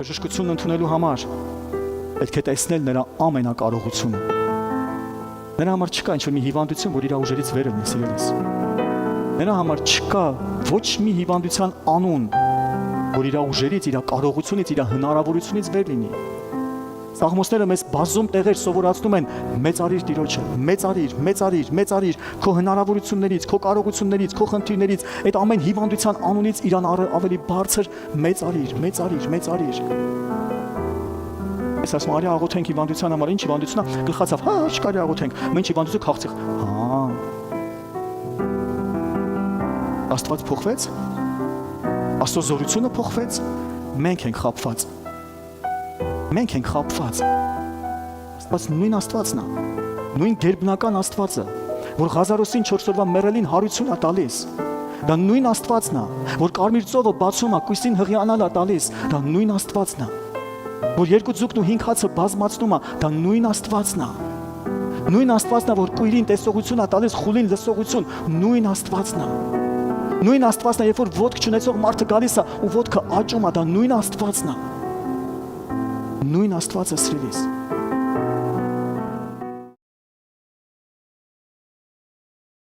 բժշկությունն ընդունելու համար պետք է տեսնել նրա ամենակարողությունը։ Նրա համար չկա ինչ-որ մի հիվանդություն, որ իր ուժերից վեր լինի, սիրելիս։ Նրա համար չկա ոչ մի հիվանդության անուն, որ իր ուժերից, իր կարողությունից, իր հնարավորությունից վեր լինի։ Սաղմոսները մեզ բազում տեղեր սովորացնում են մեծարիր Տիրոջը, մեծարիր քո հնարավորություններից, քո կարողություններից, քո խնդիրներից, այդ ամեն հիվանդության անունից իրան ավելի բարձր մեծարիր։ Ես ասում արի աղոթենք հիվանդության համար, ինչ հիվանդությունա, գլխացավ, հա, չկարի աղոթենք, մենք հիվանդություն քաղցիկ։ Հա։ Աստված փոխվեց։ Աստծո զորությունը փոխվեց։ Մենք ենք խաբված։ Աստված նույն Աստվածն է, նույն գերբնական Աստվածը, որ Ղազարոսին 4 օրվա մեռելին հարություն է տալիս։ Դա նույն Աստվածն է, որ կարմիր ծովը բացում է, կույսին հղիանալ է տալիս։ Դա նույն Աստվածն է, որ 2 ձուկն ու 5 հացը բազմացնում է։ Դա նույն Աստվածն է։ Նույն Աստվածն է, որ կույրին տեսողություն է տալիս, խուլին լսողություն։ Նույն Աստվածն է։ Նույն Աստվածն է, երբ որ ոտք չունեցող մարդը գալիս է ու ոտքը աճում է, դա նույն Աստվածն է։ Նույն Աստվածը սիրելիս։